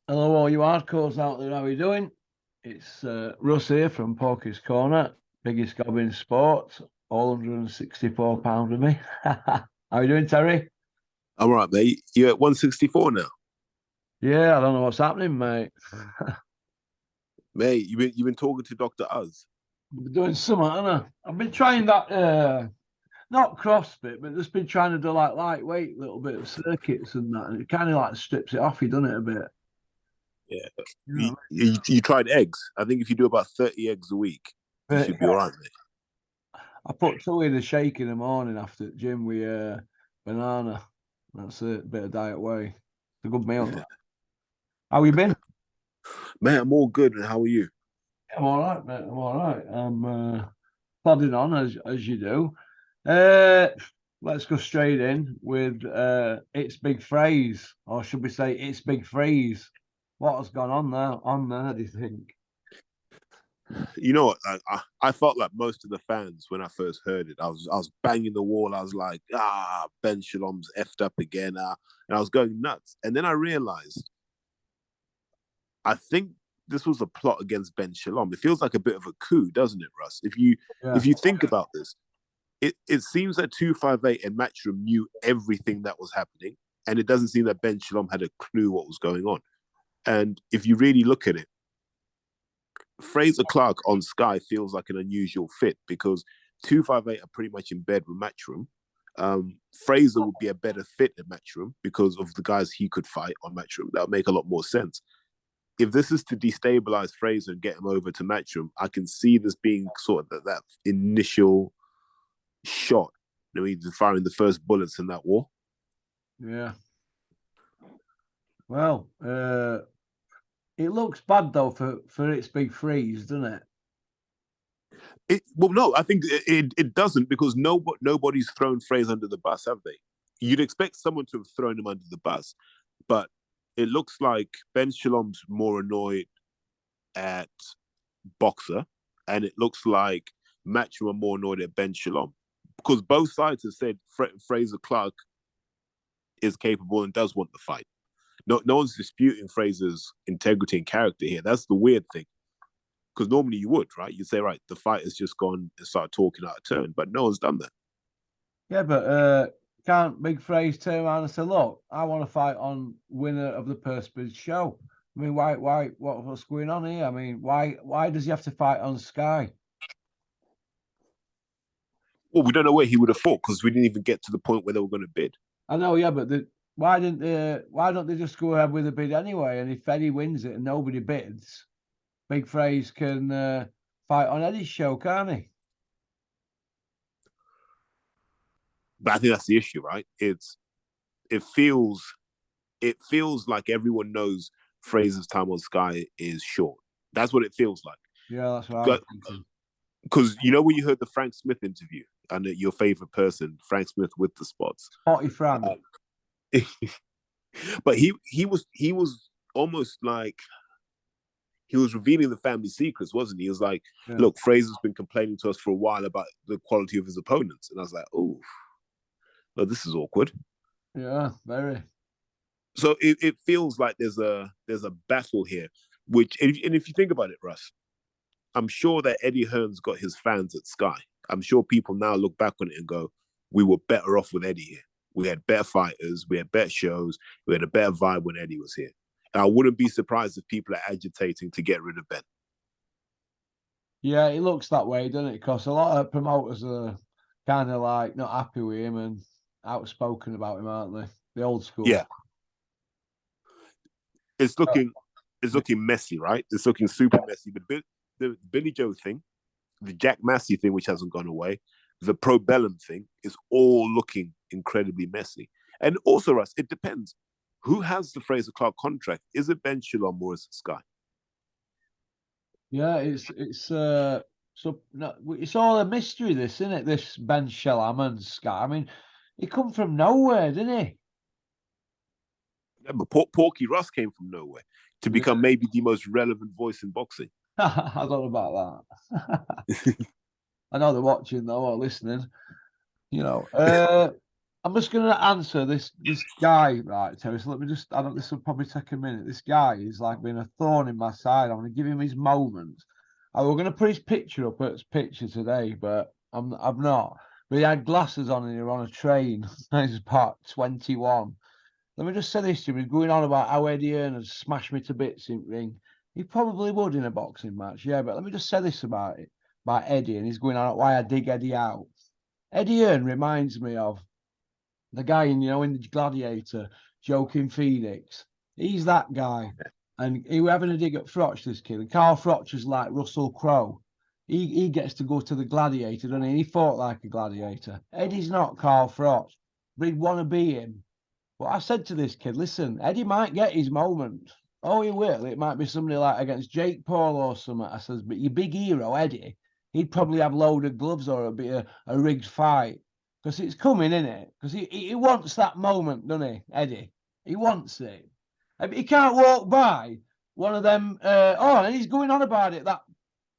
Hello, all you hardcores out there. How are you doing? It's Russ here from Porky's Corner, biggest gob in sport, all £164 with me. How are you doing, Terry? I'm all right, mate. You're at 164 now, Yeah, I don't know what's happening, mate. mate. You've been talking to Doctor Uz. I'm doing something, haven't I? I've been trying that, not CrossFit, but just been trying to do like lightweight little bit of circuits and that, and it kind of like strips it off. You done it a bit. Yeah, You know you tried eggs. I think if you do about 30 eggs a week, you what I should be mean? all right, mate. I put two in a shake in the morning after the gym with banana. That's it, bit of diet whey. It's a good meal. That. How you been? Mate, I'm all good. And how are you? I'm all right, mate. I'm all right. I'm plodding on as you do. Uh, let's go straight in with it's big phrase, or should we say it's big freeze? What has gone on there? On there, do you think? You know what? I felt like most of the fans when I first heard it. I was banging the wall. I was like, Ben Shalom's effed up again, and I was going nuts. And then I realized, I think this was a plot against Ben Shalom. It feels like a bit of a coup, doesn't it, Russ? If you Yeah, if you think about this, it seems that 258 and Matchroom knew everything that was happening, and it doesn't seem that Ben Shalom had a clue what was going on. And if you really look at it, Fraser Clarke on Sky feels like an unusual fit because 258 are pretty much in bed with Matchroom. Fraser would be a better fit at Matchroom because of the guys he could fight on Matchroom. That would make a lot more sense. If this is to destabilize Fraser and get him over to Matchroom, I can see this being sort of that initial shot. You know, he's firing the first bullets in that war. yeah. Well, it looks bad though for its big freeze, doesn't it? Well, no, I think it doesn't because nobody's thrown Fraser under the bus, have they? You'd expect someone to have thrown him under the bus, but it looks like Ben Shalom's more annoyed at Boxer, and it looks like Matchroom are more annoyed at Ben Shalom because both sides have said Fraser Clarke is capable and does want the fight. No one's disputing Fraser's integrity and character here. That's the weird thing. Because normally you would, right? You'd say, right, the fight has just gone and started talking out of turn, but no one's done that. Yeah, but can't Big Phrase turn around and say, "Look, I want to fight on winner of the purse bid show"? I mean, what's going on here? I mean, why does he have to fight on Sky? Well, we don't know where he would have fought because we didn't even get to the point where they were going to bid. I know, yeah, but why don't they just go ahead with the bid anyway? And if Eddie wins it and nobody bids, Big Phrase can fight on Eddie's show, can't he? But I think that's the issue, right? It feels it feels like everyone knows Fraser's time on Sky is short. That's what it feels Yeah, that's what I was like. thinking. Because you know when you heard the Frank Smith interview and your favorite person, Frank Smith with the spots. Spotty Frank. But he was almost like he was revealing the family secrets, wasn't he? He was like, Yeah, look, Fraser's been complaining to us for a while about the quality of his opponents. And I was like, oh, well, this is awkward. yeah, very. So it feels like there's a battle here, which and if you think about it, Russ, I'm sure that Eddie Hearn's got his fans at Sky. I'm sure people now look back on it and go, we were better off with Eddie here. We had better fighters, we had better shows, we had a better vibe when Eddie was here. And I wouldn't be surprised if people are agitating to get rid of Ben. Yeah, it looks that way, doesn't it? Because a lot of promoters are kind of like not happy with him and outspoken about him, aren't they? The old school. Yeah, it's looking it's looking messy, right? It's looking super messy. The Billy Joe thing, the Jack Massey thing, which hasn't gone away, the Pro Bellum thing is all looking incredibly messy. And also, Russ, it depends. Who has the Fraser Clarke contract? Is it Ben Shalom or is it Sky? Yeah, it's all a mystery, this, isn't it? This Ben Shalom and Scott. I mean, he come from nowhere, didn't he? Remember, Porky Russ came from nowhere to Yeah. become maybe the most relevant voice in boxing. I don't know about that. I know they're watching though or listening. You know, I'm just going to answer this guy, right, Terry? So let me just, I don't, this will probably take a minute. This guy is like being a thorn in my side. I'm going to give him his moments. I was going to put his picture up at his picture today, but I'm not. But he had glasses on and he was on a train. He's about 21. Let me just say this to him. He's going on about how Eddie Hearn has smashed me to bits in ring. He probably would in a boxing match, yeah. But let me just say this about it, about Eddie, and he's going on why I dig Eddie out. Eddie Hearn reminds me of the guy in, in the Gladiator, Joaquin Phoenix. He's that guy. And he was having a dig at Frotch, this kid. And Carl Frotch is like Russell Crowe. He gets to go to the Gladiator, doesn't he? He fought like a gladiator. Eddie's not Carl Frotch, but he'd want to be him. But I said to this kid, listen, Eddie might get his moment. Oh, he will. It might be somebody like against Jake Paul or something. I says, but your big hero, Eddie, he'd probably have loaded gloves or it'd be a rigged fight. Because it's coming, isn't it? Because he wants that moment, doesn't he, Eddie? He wants it. He can't walk by one of them. And he's going on about it. That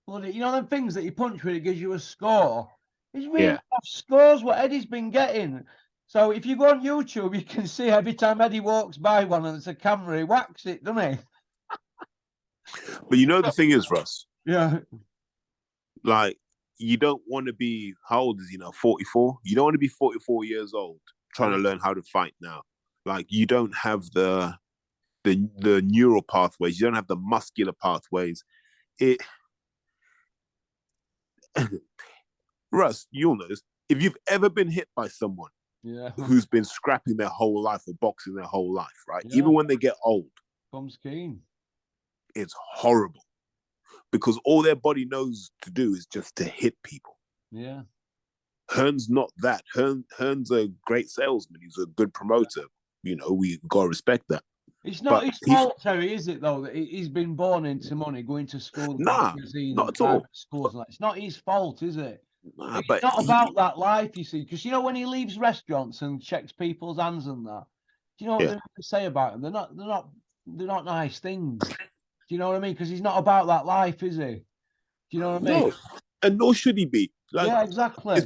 bloody, them things that you punch with, it gives you a score. He's really off scores what Eddie's been getting. So if you go on YouTube, you can see every time Eddie walks by one and there's a camera, he whacks it, doesn't he? But the thing is, Russ. Yeah. Like, you don't want to be, how old is he now? 44? You don't want to be 44 years old trying to learn how to fight now. Like, you don't have the neural pathways. You don't have the muscular pathways. Russ, you'll know this. If you've ever been hit by someone who's been scrapping their whole life or boxing their whole life, right? Yeah. Even when they get old, comes keen. It's horrible because all their body knows to do is just to hit people. Yeah. Hearn's not that. Hearn's a great salesman. He's a good promoter. We got to respect that. It's not his fault, Terry, is it, though, that he's been born into money, going to school, not at all. Schools. It's not his fault, is it? Nah, it's not about that life, you see, because when he leaves restaurants and checks people's hands and that, do you know what they say about him? They're not nice things. Do you know what I mean? Because he's not about that life, is he? Do you know what I mean? No, and nor should he be. Yeah, exactly.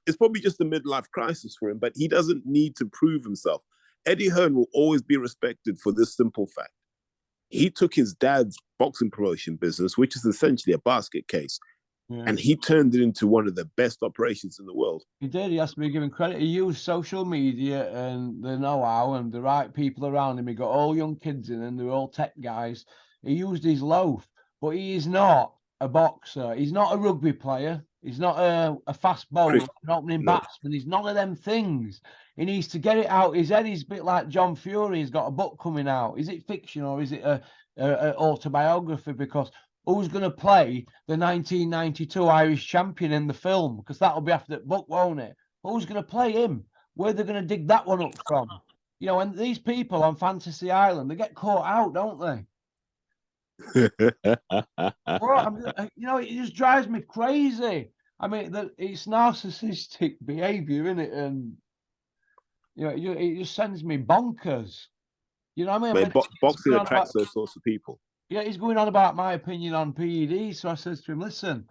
It's probably just a midlife crisis for him, but he doesn't need to prove himself. Eddie Hearn will always be respected for this simple fact. He took his dad's boxing promotion business, which is essentially a basket case, and he turned it into one of the best operations in the world. He did. He has to be given credit. He used social media and the know-how and the right people around him. He got all young kids in and they're all tech guys. He used his loaf, but he is not a boxer. He's not a rugby player. He's not a fast bowler, an opening batsman. He's none of them things. He needs to get it out his head. He's a bit like John Fury. He's got a book coming out. Is it fiction or is it a autobiography? Because who's going to play the 1992 Irish champion in the film? Because that'll be after that book, won't it? Who's going to play him? Where they're going to dig that one up from? And these people on Fantasy Island, they get caught out, don't they? It just drives me crazy. I mean, it's narcissistic behavior, isn't it? And it just sends me bonkers. You know what I mean? Boxing attracts those sorts of people. Yeah, he's going on about my opinion on PED. So I says to him, listen,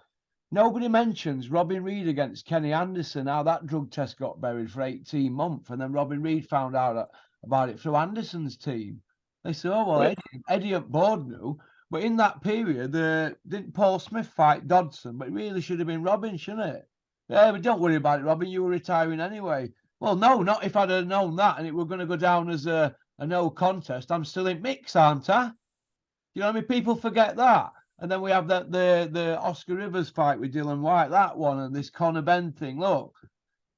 nobody mentions Robin Reid against Kenny Anderson, how that drug test got buried for 18 months. And then Robin Reid found out about it through Anderson's team. They said, oh, well, Eddie at board knew. But in that period, didn't Paul Smith fight Dodson? But it really should have been Robin, shouldn't it? Yeah, but don't worry about it, Robin. You were retiring anyway. Well, no, not if I'd have known that and it were going to go down as a no contest. I'm still in mix, aren't I? You know what I mean? People forget that. And then we have the Oscar Rivers fight with Dylan White, that one, and this Conor Benn thing. Look,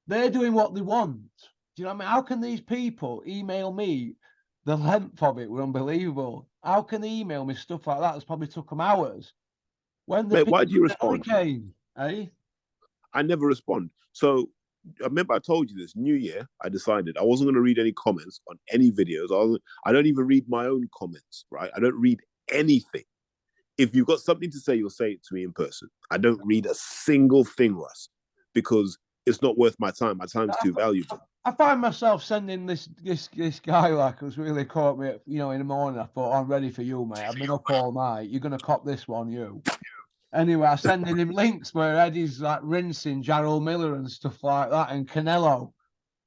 they're doing what they want. Do you know what I mean? How can these people email me? The length of it were unbelievable. How can they email me stuff like that? It's probably took them hours. Why do you respond? Eh? I never respond. So I remember I told you this. New Year, I decided I wasn't going to read any comments on any videos. I don't even read my own comments, right? I don't read anything. If you've got something to say, you'll say it to me in person. I don't read a single thing, Russ, because it's not worth my time. My time's too valuable. I find myself sending this guy like who's really caught me, in the morning. I thought, I'm ready for you, mate. I've been up all night. You're gonna cop this one, you. Anyway, I sending him links where Eddie's like rinsing Jarrell Miller and stuff like that, and Canelo.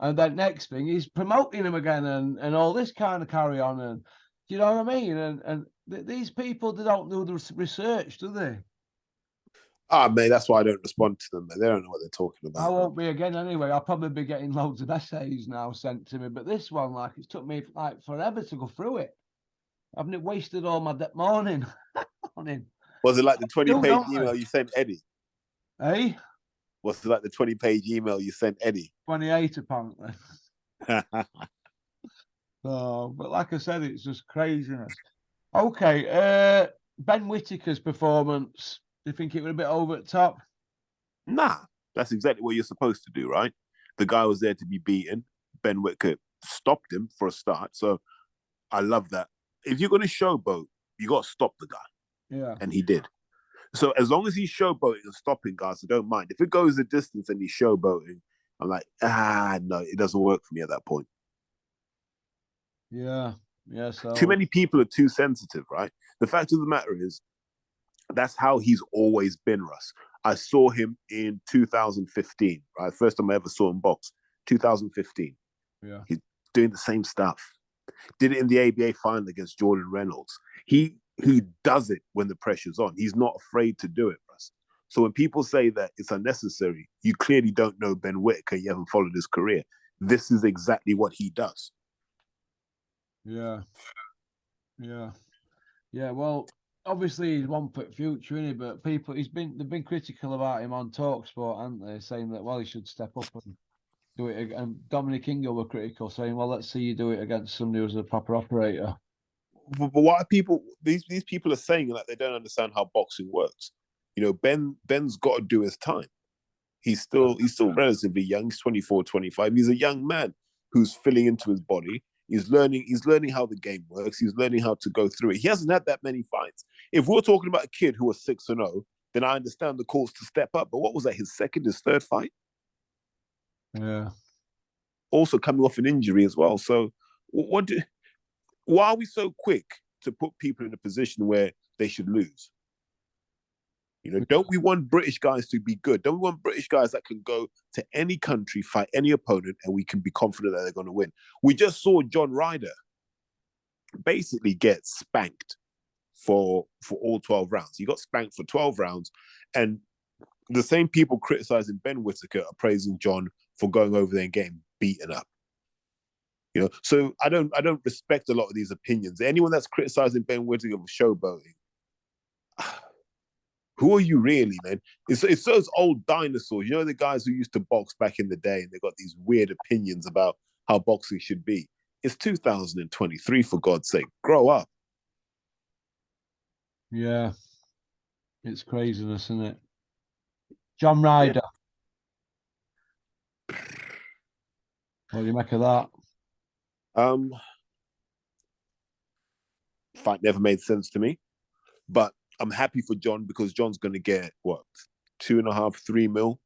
And then next thing, he's promoting him again and all this kind of carry on. And do you know what I mean? And these people, they don't do the research, do they? Ah, mate, that's why I don't respond to them, man. They don't know what they're talking I about. won't be again anyway. I'll probably be getting loads of essays now sent to me. But this one, like, it took me like forever to go through it. I've wasted all my morning on him. Was it like the 20-page don't email they? you sent Eddie? Eh? Was it like the 20-page email you sent Eddie? 28 apparently. Oh, but like I said, it's just craziness. Okay, Ben Whittaker's performance. Do you think it was a bit over the top? Nah, that's exactly what you're supposed to do, right? The guy was there to be beaten. Ben Whittaker stopped him for a start. So I love that. If you're going to showboat, you got to stop the guy. Yeah. And he did. So as long as he's showboating and stopping guys, I don't mind. If it goes a distance and he's showboating, I'm like, no, it doesn't work for me at that point. Yeah. Yeah. So too many people are too sensitive, right? The fact of the matter is, that's how he's always been, Russ. I saw him in 2015, right? First time I ever saw him box, 2015. Yeah. He's doing the same stuff. Did it in the ABA final against Jordan Reynolds. He does it when the pressure's on. He's not afraid to do it, Russ. So when people say that it's unnecessary, you clearly don't know Ben Whittaker. You haven't followed his career. This is exactly what he does. Yeah. Yeah. Yeah. Well, obviously he's one for future, isn't he? But people, they've been critical about him on Talksport, haven't they? Saying that, well, he should step up and do it again. And Dominic Ingle were critical, saying, well, let's see you do it against somebody who's a proper operator. But why are people? These people are saying that they don't understand how boxing works. You know, Ben's got to do his time. He's still relatively young. He's 24, 25. He's a young man who's filling into his body. He's learning how the game works. He's learning how to go through it. He hasn't had that many fights. If we're talking about a kid who was 6-0, then I understand the calls to step up. But what was that? His third fight? Yeah. Also coming off an injury as well. So why are we so quick to put people in a position where they should lose? You know, don't we want British guys to be good? Don't we want British guys that can go to any country, fight any opponent, and we can be confident that they're going to win? We just saw John Ryder basically get spanked for all 12 rounds. He got spanked for 12 rounds, and the same people criticizing Ben Whittaker are praising John for going over there and getting beaten up. You know, so I don't respect a lot of these opinions. Anyone that's criticizing Ben Whittaker for showboating, who are you really, man? It's those old dinosaurs. You know, the guys who used to box back in the day and they got these weird opinions about how boxing should be. It's 2023, for God's sake. Grow up. Yeah. It's craziness, isn't it? John Ryder. Yeah. What do you make of that? Fight never made sense to me. But I'm happy for John because John's going to get, what, 2.5, 3 mil?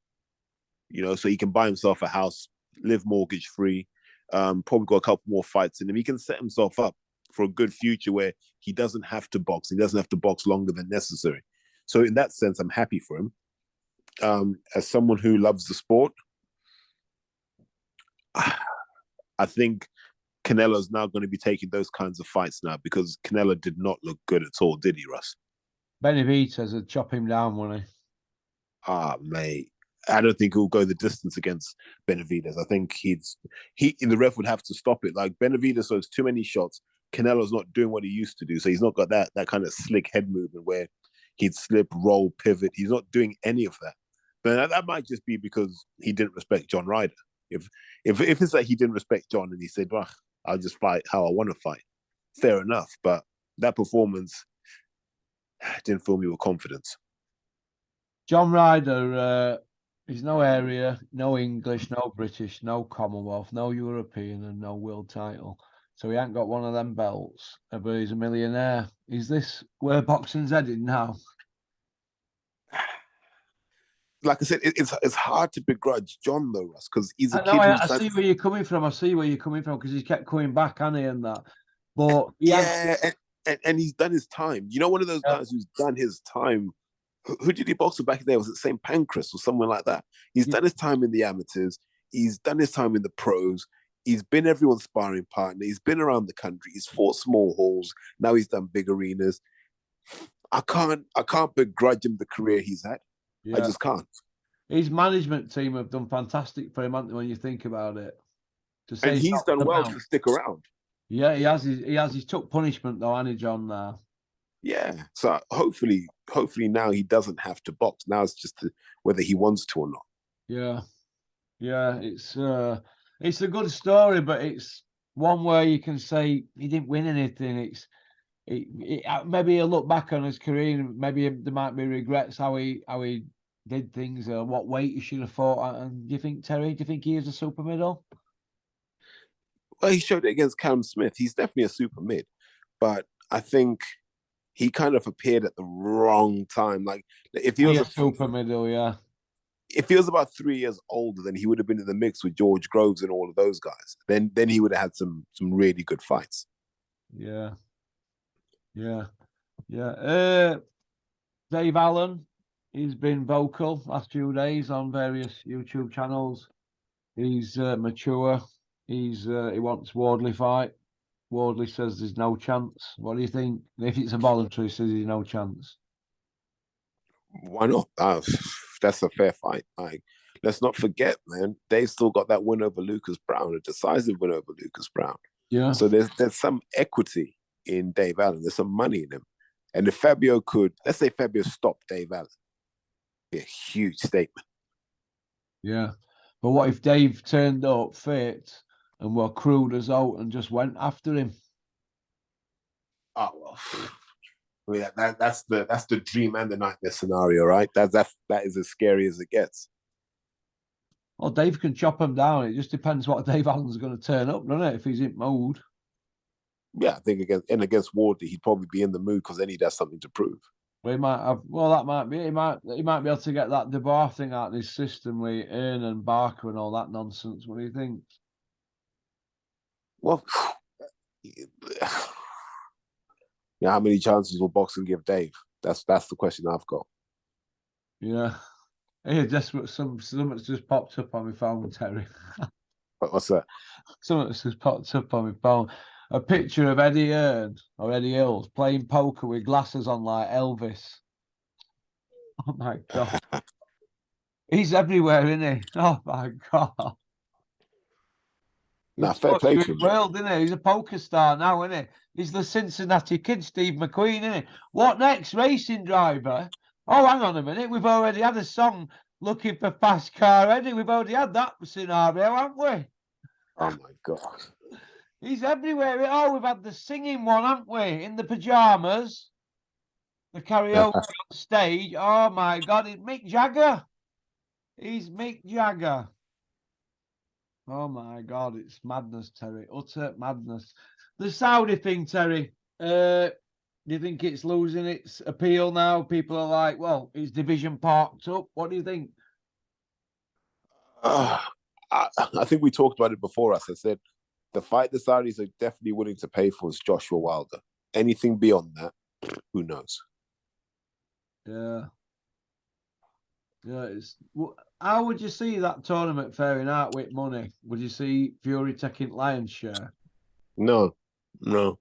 You know, so he can buy himself a house, live mortgage free, probably got a couple more fights in him. He can set himself up for a good future where he doesn't have to box. He doesn't have to box longer than necessary. So in that sense, I'm happy for him. As someone who loves the sport, I think Canelo's now going to be taking those kinds of fights now because Canelo did not look good at all, did he, Russ? Benavidez would chop him down, wouldn't he? Mate, I don't think he'll go the distance against Benavidez. I think the ref would have to stop it. Like Benavidez throws too many shots. Canelo's not doing what he used to do, so he's not got that kind of slick head movement where he'd slip, roll, pivot. He's not doing any of that. But that might just be because he didn't respect John Ryder. If it's like he didn't respect John and he said, well, I'll just fight how I want to fight, fair enough. But that performance didn't fill me with confidence. John Ryder, he's no area, no English, no British, no Commonwealth, no European, and no world title. So he ain't got one of them belts, but he's a millionaire. Is this where boxing's heading now? Like I said, it's hard to begrudge John though, Russ, because he's a kid. I see where you're coming from. I see where you're coming from because he kept coming back, hasn't he, and that. But and he's done his time. You know, one of those guys who's done his time. Who did he box with back there? Was it St. Pancras or someone like that? He's done his time in the amateurs. He's done his time in the pros. He's been everyone's sparring partner. He's been around the country. He's fought small halls. Now he's done big arenas. I can't begrudge him the career he's had. I just can't. His management team have done fantastic for him, haven't they, when you think about it. To say and he's done well to stick around. Yeah, he has his took punishment though, hasn't he, John? Now. Yeah. So hopefully now he doesn't have to box. Now it's just whether he wants to or not. Yeah. Yeah, it's a good story, but it's one where you can say he didn't win anything. Maybe he'll look back on his career and maybe there might be regrets how he did things or what weight he should have fought at. And do you think, Terry, he is a super middle? Well, he showed it against Callum Smith. He's definitely a super mid, but I think he kind of appeared at the wrong time. Like if he was a super middle, yeah. If he was about 3 years older, then he would have been in the mix with George Groves and all of those guys. Then he would have had some really good fights. Yeah. Dave Allen, he's been vocal last few days on various YouTube channels. He's mature. He wants Wardley fight. Wardley says there's no chance. What do you think? If it's a voluntary, says there's no chance. Why not? That's a fair fight. Like, let's not forget, man. They've still got that win over Lucas Brown, a decisive win over Lucas Brown. Yeah. So there's some equity in Dave Allen. There's some money in him. And if Fabio let's say Fabio stopped Dave Allen, it'd be a huge statement. Yeah. But what if Dave turned up fit and were crude as out and just went after him? Oh well. I mean, that's the dream and the nightmare scenario, right? That is as scary as it gets. Well, Dave can chop him down. It just depends what Dave Allen's going to turn up, doesn't it? If he's in mood. Yeah, I think against Wardley, he'd probably be in the mood because then he does something to prove. Well, he might have. Well, that might be. He might be able to get that DeBar thing out of his system with Hearn and Barker and all that nonsense. What do you think? Well, yeah, how many chances will boxing give Dave? That's the question I've got. Yeah. Hey, something's just popped up on my phone, Terry. What's that? Something's just popped up on my phone. A picture of Eddie Hearn or Eddie Hills playing poker with glasses on like Elvis. Oh my God. He's everywhere, isn't he? Oh my God. Nah, fair play to him. World, isn't he? He's a poker star now, isn't he? He's the Cincinnati kid, Steve McQueen, isn't he? What next? Racing driver? Oh, hang on a minute. We've already had a song looking for fast car, Eddie. We've already had that scenario, haven't we? Oh my God. He's everywhere. Oh, we've had the singing one, haven't we? In the pajamas. The karaoke on stage. Oh my God, it's Mick Jagger. He's Mick Jagger. Oh my God, it's madness, Terry. Utter madness. The Saudi thing, Terry. Do you think it's losing its appeal now? People are like, well, it's division parked up. What do you think? I think we talked about it before us. I said the fight the Saudis are definitely willing to pay for is Joshua Wilder. Anything beyond that, who knows? Yeah. Yeah, how would you see that tournament faring out with money? Would you see Fury taking lion's share? No. No,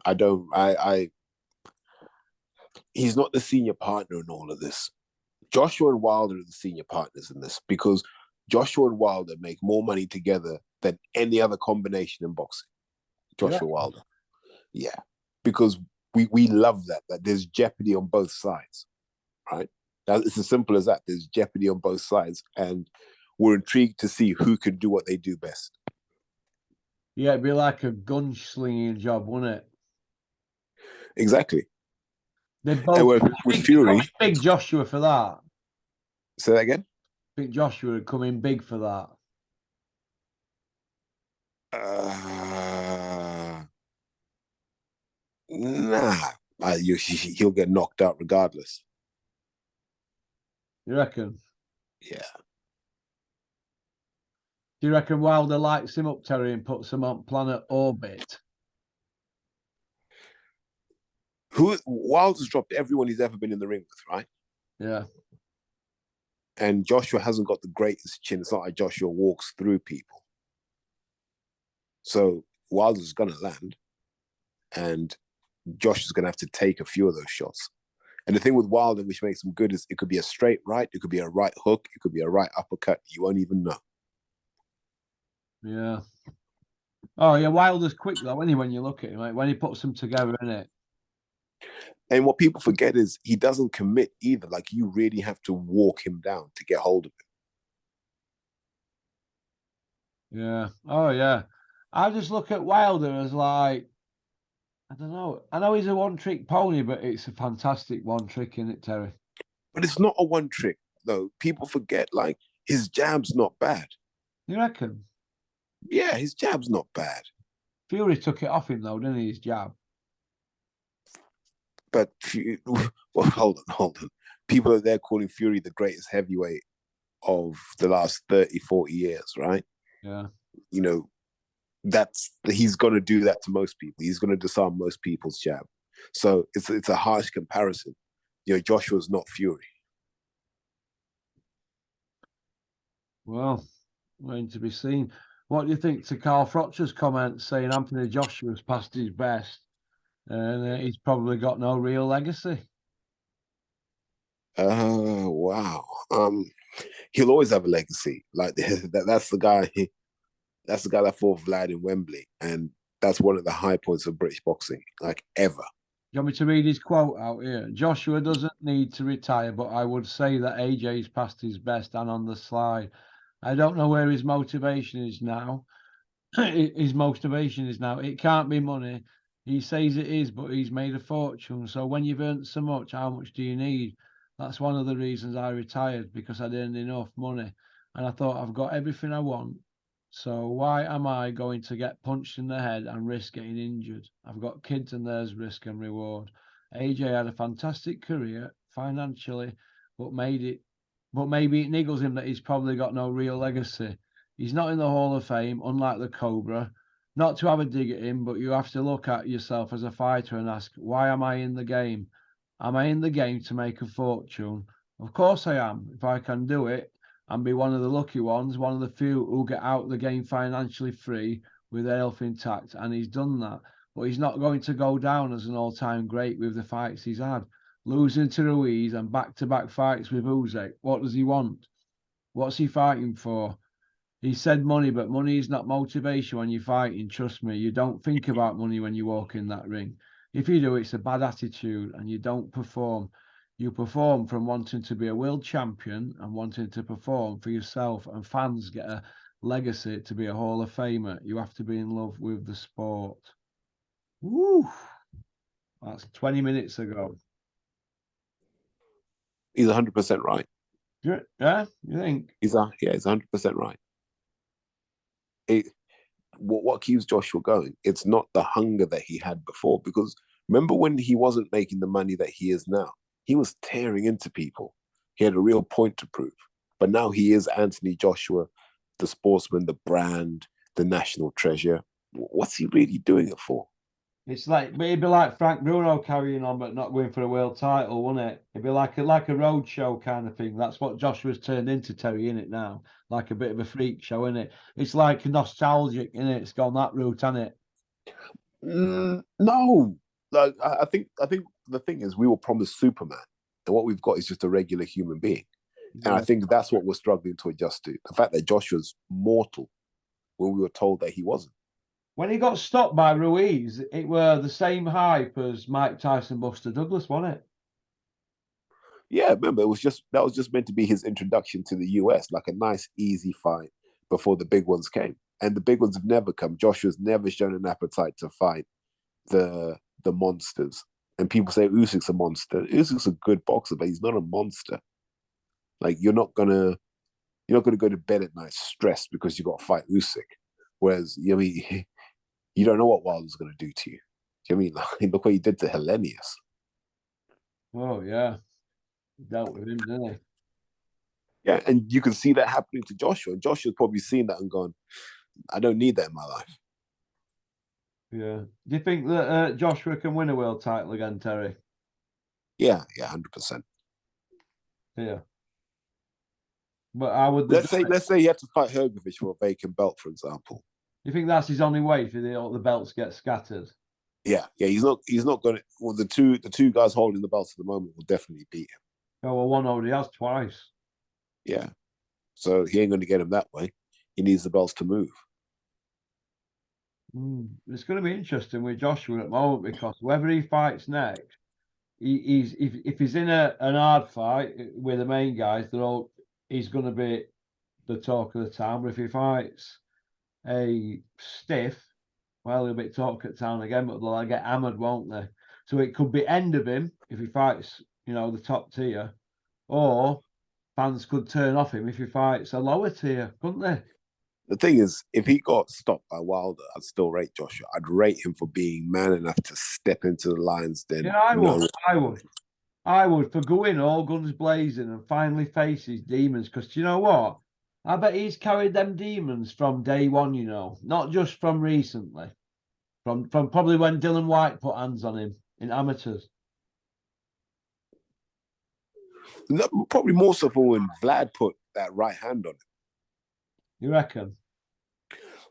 I don't. He's not the senior partner in all of this. Joshua and Wilder are the senior partners in this because Joshua and Wilder make more money together than any other combination in boxing. Joshua Wilder. Yeah. Because we love that there's jeopardy on both sides. Right? It's as simple as that. There's jeopardy on both sides, and we're intrigued to see who can do what they do best. Yeah, it'd be like a gunslinging job, wouldn't it? Exactly. They both with Fury. Big Joshua for that. Say that again. I think Joshua would come in big for that. Nah, he'll get knocked out regardless. You reckon? Yeah. Do you reckon Wilder lights him up, Terry, and puts him on planet orbit? Wilder's dropped everyone he's ever been in the ring with, right? Yeah. And Joshua hasn't got the greatest chin. It's not like Joshua walks through people. So Wilder's going to land, and Josh is going to have to take a few of those shots. And the thing with Wilder, which makes him good, is it could be a straight right, it could be a right hook, it could be a right uppercut. You won't even know. Yeah. Oh yeah, Wilder's quick though, isn't he, when you look at him, like, when he puts them together, isn't it? And what people forget is he doesn't commit either. Like, you really have to walk him down to get hold of him. Yeah. Oh yeah. I just look at Wilder as like, I don't know. I know he's a one-trick pony, but it's a fantastic one trick, isn't it, Terry? But it's not a one trick, though. People forget, like, his jab's not bad. You reckon? Yeah, his jab's not bad. Fury took it off him though, didn't he? His jab. But well, hold on. People are there calling Fury the greatest heavyweight of the last 30, 40 years, right? Yeah. You know, he's going to do that to most people. He's going to disarm most people's jab. So it's a harsh comparison. You know, Joshua's not Fury. Well, waiting to be seen. What do you think to Carl Froch's comment saying Anthony Joshua's past his best and he's probably got no real legacy? Wow. He'll always have a legacy. Like that's the guy. That's the guy that fought Vlad in Wembley, and that's one of the high points of British boxing, like ever. Do you want me to read his quote out here? Joshua doesn't need to retire, but I would say that AJ's past his best and on the slide. I don't know where his motivation is now. His motivation is now. It can't be money. He says it is, but he's made a fortune. So when you've earned so much, how much do you need? That's one of the reasons I retired, because I'd earned enough money. And I thought I've got everything I want. So why am I going to get punched in the head and risk getting injured? I've got kids and there's risk and reward. AJ had a fantastic career financially, but maybe it niggles him that he's probably got no real legacy. He's not in the Hall of Fame, unlike the Cobra. Not to have a dig at him, but you have to look at yourself as a fighter and ask, why am I in the game? Am I in the game to make a fortune? Of course I am. If I can do it and be one of the lucky ones, one of the few who get out of the game financially free with their health intact, and he's done that. But he's not going to go down as an all-time great with the fights he's had. Losing to Ruiz and back-to-back fights with Usyk, what does he want? What's he fighting for? He said money, but money is not motivation when you're fighting. Trust me, you don't think about money when you walk in that ring. If you do, it's a bad attitude and you don't perform. You perform from wanting to be a world champion and wanting to perform for yourself, and fans get a legacy to be a Hall of Famer. You have to be in love with the sport. Woo! That's 20 minutes ago. He's 100% right. Yeah, you think? He's 100% right. What keeps Joshua going? It's not the hunger that he had before, because remember when he wasn't making the money that he is now? He was tearing into people. He had a real point to prove. But now he is Anthony Joshua, the sportsman, the brand, the national treasure. What's he really doing it for? It's like, but it'd be like Frank Bruno carrying on but not going for a world title, wouldn't it? It'd be like a road show kind of thing. That's what Joshua's turned into, Terry, in it now, like a bit of a freak show, isn't it? It's like nostalgic, isn't it? It's gone that route, hasn't it? No, like I think the thing is we were promised Superman, and what we've got is just a regular human being, and I think that's what we're struggling to adjust to. The fact that Joshua's mortal when we were told that he wasn't. When he got stopped by Ruiz, it were the same hype as Mike Tyson, Buster Douglas, wasn't it? Yeah, remember, that was just meant to be his introduction to the US, like a nice, easy fight before the big ones came. And the big ones have never come. Joshua's never shown an appetite to fight the monsters. And people say Usyk's a monster. Usyk's a good boxer, but he's not a monster. Like you're not gonna go to bed at night stressed because you got to fight Usyk. Whereas you know, you don't know what Wilder's gonna do to you. Do you know what I mean? Like, look what he did to Hellenius. Oh yeah, dealt with him, didn't he? Yeah, and you can see that happening to Joshua. And Joshua's probably seen that and gone, I don't need that in my life. Yeah. Do you think that Joshua can win a world title again, Terry? Yeah, 100%. Yeah. But I would. Let's say he had to fight Hergovich for a vacant belt, for example. You think that's his only way if the belts get scattered? Yeah. He's not going to. Well, the two guys holding the belts at the moment will definitely beat him. Oh well, one already has twice. Yeah. So he ain't going to get him that way. He needs the belts to move. It's going to be interesting with Joshua at the moment because whether he fights next, if he's in an hard fight with the main guys, he's going to be the talk of the town. But if he fights a stiff, well, he'll be talk at town again, but they'll get hammered, won't they? So it could be end of him if he fights, the top tier, or fans could turn off him if he fights a lower tier, couldn't they? The thing is, if he got stopped by Wilder, I'd still rate Joshua. I'd rate him for being man enough to step into the lion's den. Yeah, I would for going all guns blazing and finally face his demons. Because you know what? I bet he's carried them demons from day one. Not just from recently, from probably when Dylan White put hands on him in amateurs. Probably more so for when Vlad put that right hand on him. You reckon?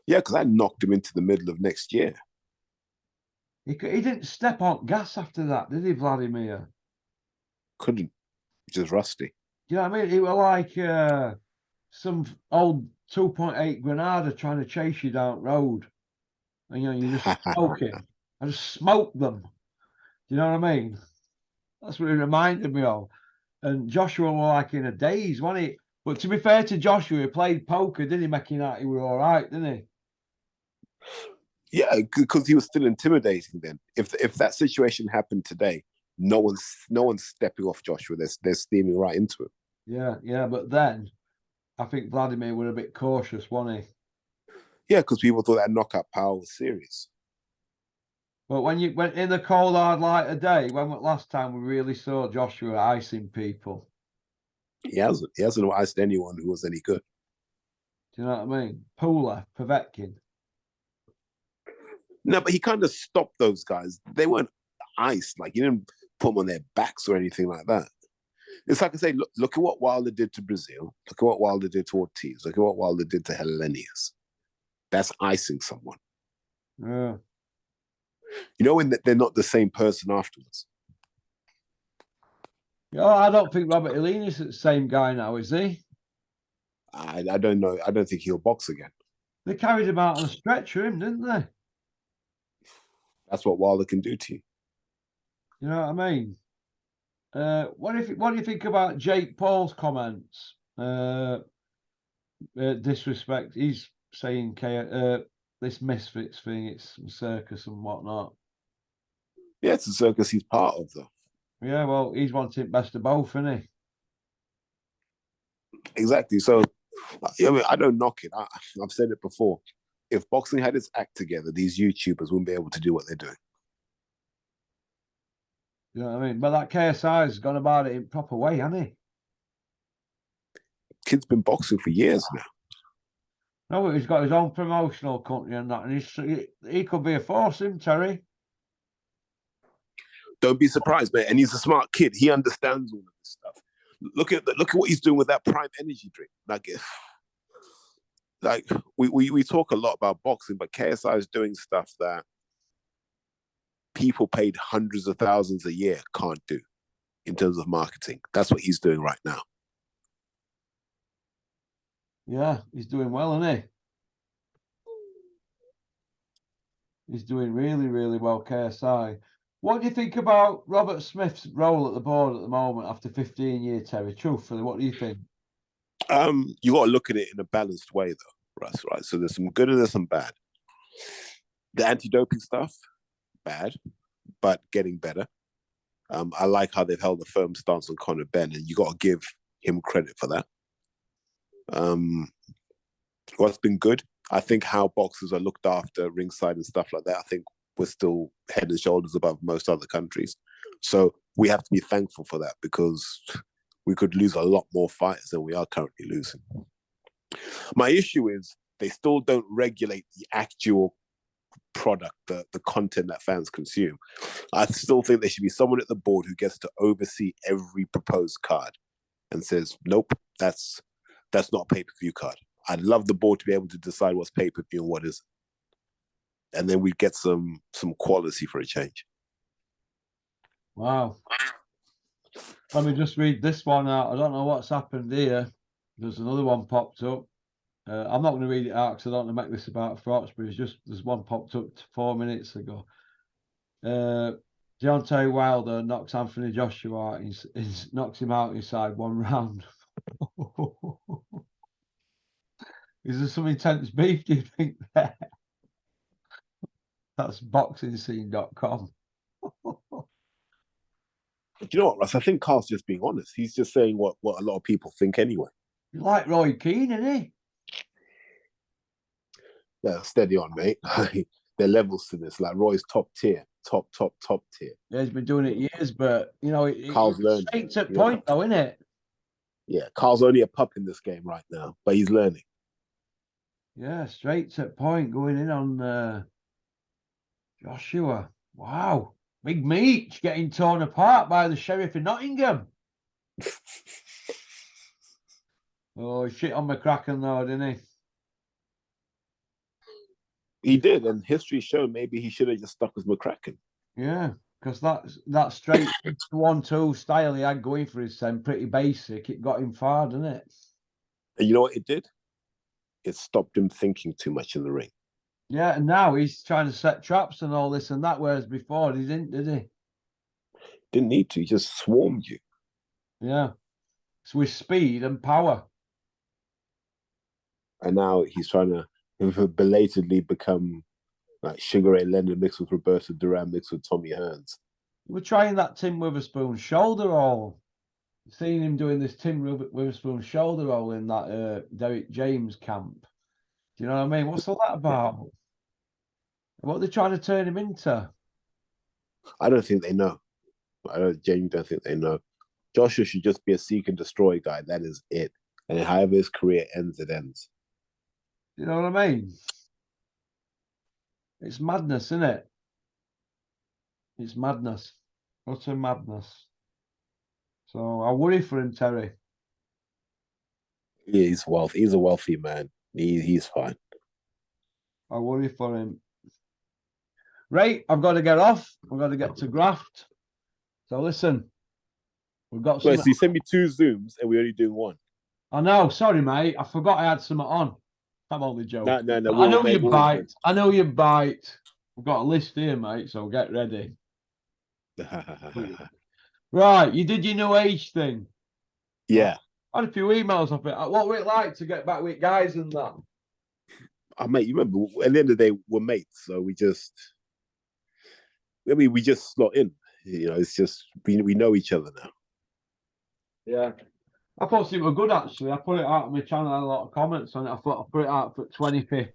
Yeah, because I knocked him into the middle of next year. He didn't step on gas after that, did he, Vladimir? Couldn't. Just rusty. You know what I mean? It was like some old 2.8 Granada trying to chase you down the road. And, you're just smoking. I just smoked them. You know what I mean? That's what it reminded me of. And Joshua was like in a daze, wasn't he? But to be fair to Joshua, he played poker, didn't he? Making out he was all right, didn't he? Yeah, because he was still intimidating then. If that situation happened today, no one's stepping off Joshua. They're steaming right into him. Yeah. But then I think Vladimir was a bit cautious, wasn't he? Yeah, because people thought that knockout power was serious. But when you went in the cold hard light of day, when was last time we really saw Joshua icing people? He hasn't iced anyone who was any good. Do you know what I mean? Pula, Povetkin. No, but he kind of stopped those guys. They weren't iced. Like, he didn't put them on their backs or anything like that. It's like I say, look at what Wilder did to Brazil. Look at what Wilder did to Ortiz. Look at what Wilder did to Helenius. That's icing someone. Yeah. When they're not the same person afterwards. I don't think Robert Helenius is the same guy now, is he? I don't know. I don't think he'll box again. They carried him out on a stretcher, didn't they? That's what Wilder can do to you. You know what I mean? What do you think about Jake Paul's comments? Disrespect. He's saying this Misfits thing, it's some circus and whatnot. Yeah, it's a circus he's part of, though. Yeah, well, he's wanting best of both, isn't he? Exactly. So, I don't knock it. I've said it before. If boxing had its act together, these YouTubers wouldn't be able to do what they're doing. You know what I mean? But that KSI has gone about it in proper way, hasn't he? Kid's been boxing for years now. No, he's got his own promotional company and that, and he could be a force, him, Terry. Don't be surprised, man. And he's a smart kid. He understands all of this stuff. Look at what he's doing with that Prime Energy drink. Like we talk a lot about boxing, but KSI is doing stuff that people paid hundreds of thousands a year can't do in terms of marketing. That's what he's doing right now. Yeah, he's doing well, isn't he? He's doing really, really well, KSI. What do you think about Robert Smith's role at the board at the moment after 15 years, Terry? Truthfully, what do you think? You got to look at it in a balanced way, though, Russ, right? So there's some good and there's some bad. The anti-doping stuff, bad, but getting better. I like how they've held a firm stance on Conor Benn, and you got to give him credit for that. What's been good, I think how boxers are looked after ringside and stuff like that. I think we're still head and shoulders above most other countries. So we have to be thankful for that because we could lose a lot more fighters than we are currently losing. My issue is they still don't regulate the actual product, the content that fans consume. I still think there should be someone at the board who gets to oversee every proposed card and says, nope, that's that's not a pay-per-view card. I'd love the board to be able to decide what's pay-per-view and what isn't. And then we'd get some quality for a change. Wow. Let me just read this one out. I don't know what's happened here. There's another one popped up. I'm not going to read it out because I don't want to make this about Fox, but there's one popped up 4 minutes ago. Deontay Wilder knocks Anthony Joshua out. Knocks him out inside 1 round. Is there some intense beef, do you think, there? That's boxingscene.com. You know what, Russ? I think Carl's just being honest. He's just saying what a lot of people think anyway. You like Roy Keane, isn't he? Yeah, steady on, mate. There are levels to this. Like Roy's top tier. Top tier. Yeah, he's been doing it years, but you know, Carl's learning. Straight to point, though, isn't it? Yeah, Carl's only a pup in this game right now, but he's learning. Yeah, straight to point, going in on Joshua. Wow. Big Meech getting torn apart by the Sheriff of Nottingham. Oh, shit on McCracken, though, didn't he? He did, and history showed maybe he should have just stuck with McCracken. Yeah, because that straight 1-2 style he had going for his son, pretty basic. It got him far, didn't it? And you know what it did? It stopped him thinking too much in the ring. Yeah, and now he's trying to set traps and all this and that, whereas before he didn't, did he? Didn't need to. He just swarmed you. Yeah. So with speed and power. And now he's trying to belatedly become like Sugar Ray Leonard mixed with Roberto Duran mixed with Tommy Hearns. We're trying that Tim Witherspoon shoulder roll. Seeing him doing this Tim Witherspoon shoulder roll in that Derek James camp. Do you know what I mean? What's all that about? What are they trying to turn him into? I don't think they know. I genuinely don't think they know. Joshua should just be a seek and destroy guy. That is it. And however his career ends, it ends. You know what I mean? It's madness, isn't it? It's madness. Utter madness. So I worry for him, Terry. He's wealthy. He's a wealthy man. He's fine. I worry for him. Right, I've got to get off. I've got to get to graft. So listen, we've got some. Wait, so you sent me 2 Zooms and we only do 1. I know, sorry, mate. I forgot I had something on. I'm only joking. No. I know you bite. I know you bite. We've got a list here, mate, so get ready. Right, you did your new age thing. Yeah. I had a few emails of it. What would it like to get back with guys and that? Oh, mate, you remember, at the end of the day, we're mates, so we just slot in. You know, it's just, we know each other now. Yeah. I thought it was good, actually. I put it out on my channel, I had a lot of comments on it. I thought I'd put it out for 25th.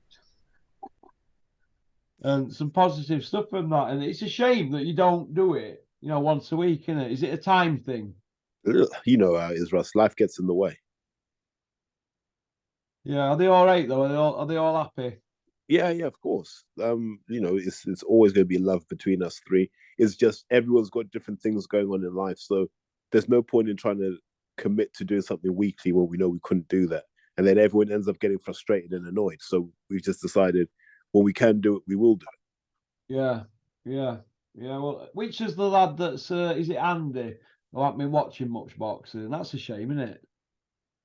And some positive stuff from that. And it's a shame that you don't do it, you know, once a week, isn't it? Is it a time thing? You know how it is, Russ. Life gets in the way. Yeah, are they all right, though? Are they all happy? Yeah, of course. You know, it's always going to be love between us 3. It's just everyone's got different things going on in life. So there's no point in trying to commit to doing something weekly when we know we couldn't do that. And then everyone ends up getting frustrated and annoyed. So we've just decided when we can do it, we will do it. Yeah. Well, which is the lad that's, is it Andy? I haven't been watching much boxing. That's a shame, isn't it?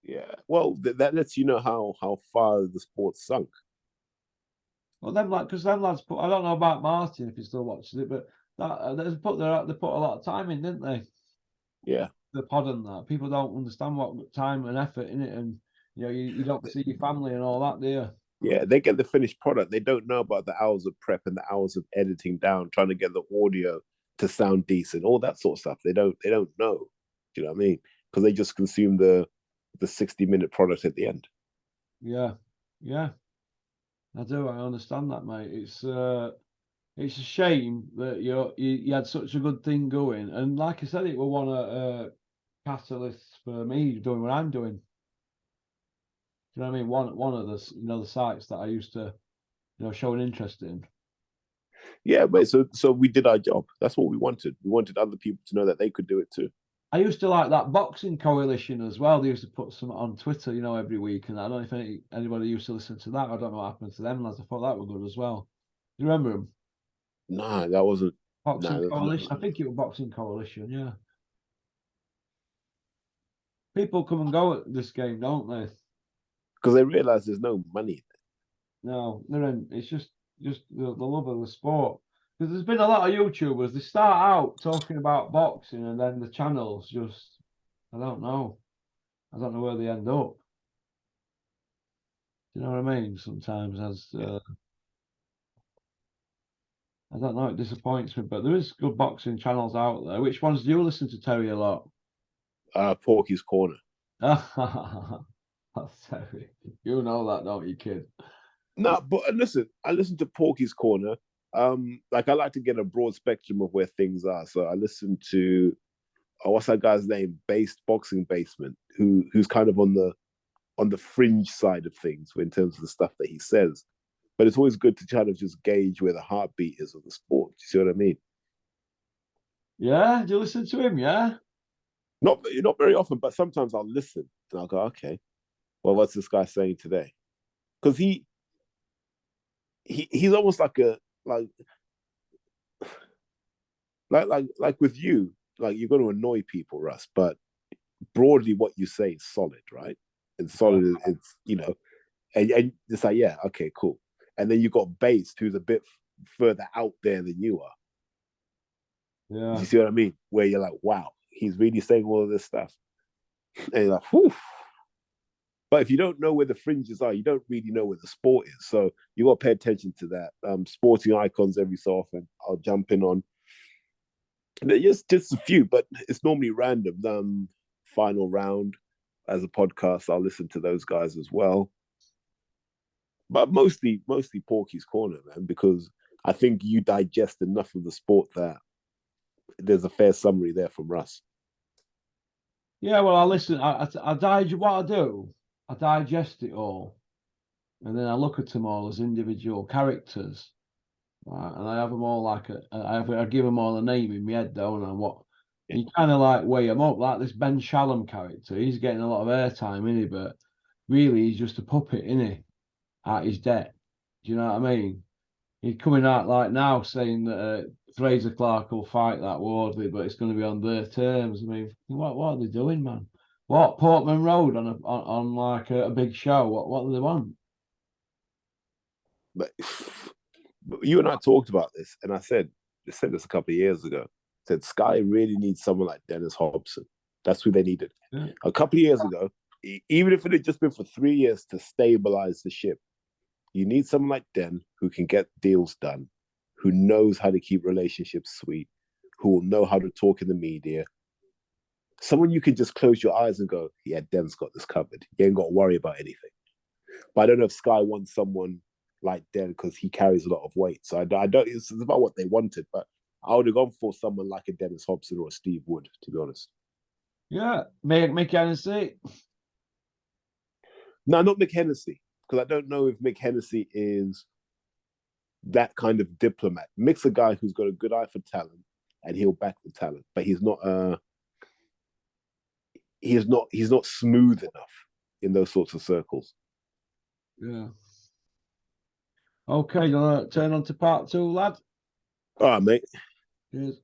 Yeah. Well, that lets you know how far the sport's sunk. Well, because them lads put, I don't know about Martin if he still watches it, but they put a lot of time in, didn't they? Yeah. The pod and that. People don't understand what time and effort in it, and you know, you don't see your family and all that, do you? Yeah, they get the finished product. They don't know about the hours of prep and the hours of editing down, trying to get the audio to sound decent, all that sort of stuff. They don't know. Do you know what I mean? Because they just consume the 60-minute product at the end. Yeah. I do. I understand that, mate. It's a shame that you had such a good thing going, and like I said, it was one of catalysts for me doing what I'm doing. Do you know what I mean? One of the sites that I used to, show an interest in. Yeah, but so we did our job. That's what we wanted. We wanted other people to know that they could do it too. I used to like that boxing coalition as well. They used to put some on Twitter, you know, every week, and I don't know if anybody used to listen to that. I don't know what happened to them, lads. I thought that were good as well. Do you remember them? Nah, that wasn't. Boxing Nah, coalition. I think it was boxing coalition. Yeah. People come and go at this game, don't they? because they realize there's no money. No, they're in. It's just the love of the sport. Because there's been a lot of YouTubers. They start out talking about boxing, and then the channels just, I don't know. I don't know where they end up. Do you know what I mean? Sometimes I don't know, it disappoints me, but there is good boxing channels out there. Which ones do you listen to, Terry, a lot? Porky's Corner. That's Terry. You know that, don't you, kid? No, but listen, I listen to Porky's Corner. Like I like to get a broad spectrum of where things are. So I listen to what's that guy's name? Boxing Basement, who's kind of on the fringe side of things in terms of the stuff that he says. But it's always good to kind of just gauge where the heartbeat is of the sport. Do you see what I mean? Yeah, do you listen to him? Yeah. Not very often, but sometimes I'll listen and I'll go, okay, well, what's this guy saying today? Because he's almost like a like with you, like you're going to annoy people, Russ, but broadly what you say is solid, right? And solid it's and it's like, yeah, okay, cool. And then you've got Bates, who's a bit further out there than you are. Yeah. You see what I mean? Where you're like, wow, he's really saying all of this stuff. And you're like, whew. But if you don't know where the fringes are, you don't really know where the sport is. So you got to pay attention to that. Sporting icons every so often, I'll jump in on. Just a few, but it's normally random. Final round as a podcast, I'll listen to those guys as well. But mostly Porky's Corner, man, because I think you digest enough of the sport that there's a fair summary there from Russ. Yeah, well, I listen. I digest what I do. I digest it all, and then I look at them all as individual characters, right? And I have them all like I give them all a name in my head, don't I? What you kind of like weigh them up, like this Ben Shalom character. He's getting a lot of airtime, isn't he? But really, he's just a puppet, isn't he? At his debt. Do you know what I mean? He's coming out like now saying that Fraser Clarke will fight that Wardley, but it's going to be on their terms. I mean, what are they doing, man? What Portman Road on like a big show? What do they want? But you and I talked about this, and I said this a couple of years ago. I said Sky really needs someone like Dennis Hobson. That's who they needed. Yeah. A couple of years ago, even if it had just been for 3 years to stabilize the ship, you need someone like Den who can get deals done, who knows how to keep relationships sweet, who will know how to talk in the media. Someone you can just close your eyes and go, yeah, Den's got this covered. You ain't got to worry about anything. But I don't know if Sky wants someone like Den because he carries a lot of weight. So I don't. It's about what they wanted, but I would have gone for someone like a Dennis Hobson or a Steve Wood, to be honest. Yeah, Mick Hennessy. No, not Mick Hennessy, because I don't know if Mick Hennessy is that kind of diplomat. Mick's a guy who's got a good eye for talent and he'll back the talent, but he's not smooth enough in those sorts of circles. Yeah. Okay, you want to turn on to part 2, lad? All right, mate. Cheers.